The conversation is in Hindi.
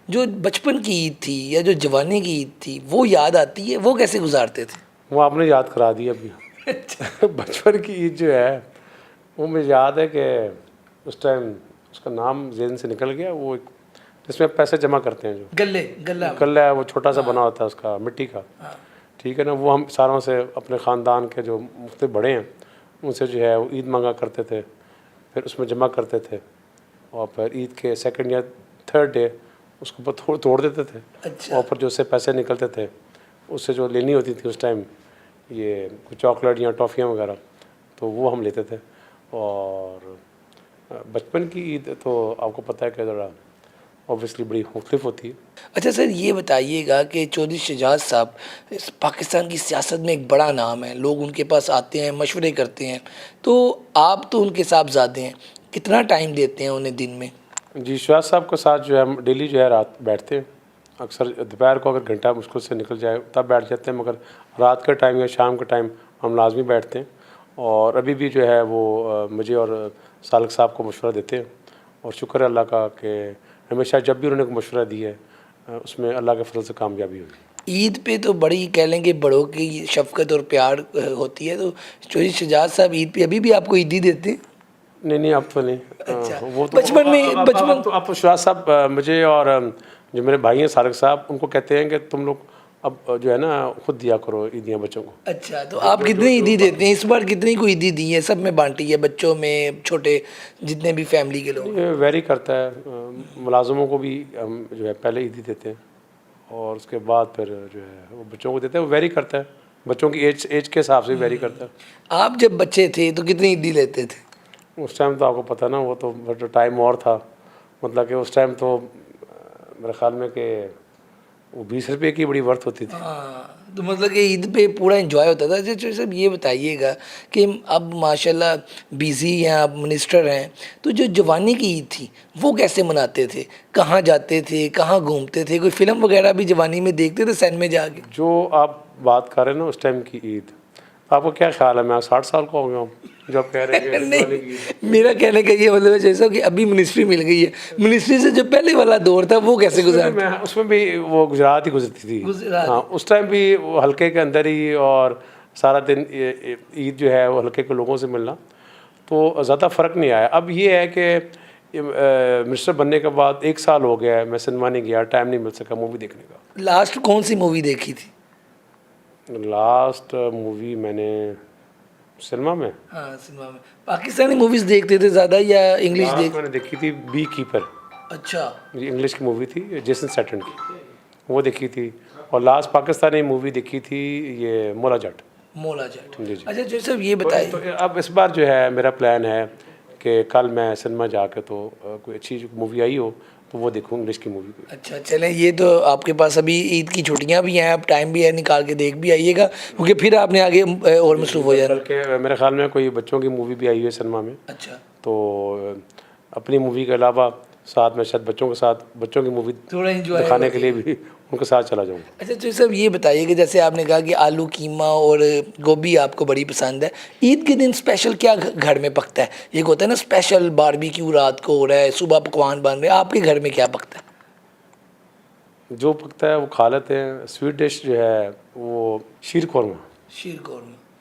जो बचपन की ईद थी या जो जवानी की ईद थी वो याद आती है, वो कैसे गुजारते थे? वो आपने याद करा दी अभी। बचपन की ईद जो है वो मुझे याद है कि उस टाइम उसका नाम ज़हन से निकल गया, वो एक जिसमें पैसे जमा करते हैं, जो गल्ला है, वो छोटा सा बना होता है उसका, मिट्टी का। ठीक है ना, वो हम सारों से अपने ख़ानदान के जो मुख्तलिफ बड़े हैं उनसे जो है वो ईद मांगा करते थे, फिर उसमें जमा करते थे और फिर ईद के सेकंड या थर्ड डे उसको ऊपर तोड़ देते थे। अच्छा। और फिर जो उससे पैसे निकलते थे उससे जो लेनी होती थी उस टाइम ये कुछ चॉकलेट या टॉफ़ियाँ वगैरह, तो वो हम लेते थे। और बचपन की ईद तो आपको पता है कि ज़रा ऑब्वियसली बड़ी मुख्तलिफ होती है। अच्छा सर, ये बताइएगा कि चौधरी शहजाद साहब इस पाकिस्तान की सियासत में एक बड़ा नाम है, लोग उनके पास आते हैं, मशवरे करते हैं, तो आप तो उनके साहबजादे हैं, कितना टाइम देते हैं उन्हें दिन में? जी, शहजाद साहब के साथ जो है हम डेली जो है रात बैठते हैं। अक्सर दोपहर को अगर घंटा मुश्किल से निकल जाए तब बैठ जाते हैं, मगर रात के टाइम या शाम के टाइम हम लाजमी बैठते हैं। और अभी भी जो है वो मुझे और सालक साहब को मशवरा देते हैं, और शुक्र है अल्लाह का कि हमेशा जब भी उन्होंने मशवरा दी है उसमें अल्लाह के फजल से कामयाबी हुई। ईद पे तो बड़ी कह लें कि बड़ों की शफ़क़त और प्यार होती है, तो चौधरी शहजाद साहब ईद पे अभी भी आपको ईदी देते हैं? नहीं, अब तो नहीं। अच्छा। वो तो बचपन में अब तो शहजाद साहब मुझे और जो मेरे भाई हैं सालक साहब उनको कहते हैं कि तुम लोग अब जो है ना खुद दिया करो ईदियाँ बच्चों को। अच्छा, तो आप कितनी ईदी देते हैं इस बार? कितनी को ईदी दी है? सब में बांटी है, बच्चों में, छोटे जितने भी फैमिली के लोग? ये वेरी करता है। मुलाजमों को भी हम जो है पहले ईदी देते हैं और उसके बाद फिर जो है वो बच्चों को देते हैं। वो वेरी करता है, बच्चों की एज के हिसाब से वेरी करता है। आप जब बच्चे थे तो कितनी ईदी लेते थे? उस टाइम तो आपको पता ना, वो तो टाइम और था। मतलब कि उस टाइम तो मेरे ख्याल में कि वो 20 रुपये की बड़ी वर्थ होती थी। हाँ, तो मतलब कि ईद पे पूरा एंजॉय होता था। अच्छा सब ये बताइएगा कि अब माशाल्लाह बिज़ी हैं आप, मिनिस्टर हैं, तो जो जवानी की ईद थी वो कैसे मनाते थे? कहाँ जाते थे, कहाँ घूमते थे? कोई फ़िल्म वगैरह भी जवानी में देखते थे सैन में जाके? जो आप बात कर रहे हैं ना उस टाइम की ईद, आपको क्या ख्याल है मैं 60 साल का हो गया हूँ जो आप कह रहे हैं कि जवानी की ईद? मेरा कहने का ये मतलब है जैसा कि अभी मिनिस्ट्री मिल गई है, मिनिस्ट्री से जो पहले वाला दौर था वो कैसे गुजारते? उसमें भी वो गुजरात ही गुजरती थी। गुजरात। हाँ, उस टाइम भी वो हल्के के अंदर ही, और सारा दिन ईद जो है वो हल्के के लोगों से मिलना, तो ज़्यादा फ़र्क नहीं आया। अब ये है कि मिनिस्टर बनने के बाद 1 साल हो गया है, मैं सिनेमा नहीं गया, टाइम नहीं मिल सका मूवी देखने का। लास्ट कौन सी मूवी देखी थी? लास्ट मूवी मैंने सिनेमा में, हाँ, सिनेमा में। पाकिस्तानी मूवीज़ देखते थे ज़्यादा या इंग्लिश लास्ट मैंने देखी थी बी कीपर। अच्छा। ये इंग्लिश की मूवी थी, जेसन स्टेटन की, वो देखी थी। और लास्ट पाकिस्तानी मूवी देखी थी ये मोला जट। मोला जट। जी जी। अच्छा जो सब ये बताइए। तो अब इस बार जो है मेरा प्लान है कि कल मैं सिनेमा जाके तो कोई अच्छी मूवी आई हो तो वो देखूँ, इंग्लिश की मूवी। अच्छा चलें, ये तो आपके पास अभी ईद की छुट्टियां भी हैं, अब टाइम भी है, निकाल के देख भी आइएगा, क्योंकि फिर आपने आगे और मसरूफ़ हो जाना। बल्कि मेरे ख्याल में कोई बच्चों की मूवी भी आई है सिनेमा में, अच्छा, तो अपनी मूवी के अलावा साथ में शायद बच्चों के साथ बच्चों की मूवी थोड़ा एंजॉय दिखाने के लिए भी उनके साथ चला जाऊँ। अच्छा तो सब ये बताइए कि जैसे आपने कहा कि आलू कीमा और गोभी आपको बड़ी पसंद है, ईद के दिन स्पेशल क्या घर में पकता है? एक होता है ना स्पेशल बारबेक्यू रात को हो रहा है, सुबह पकवान बन रहे हैं, आपके घर में क्या पकता है? जो पकता है वो खा लेते हैं। स्वीट डिश जो है वो शीर कौरमा। शीर कौरमा।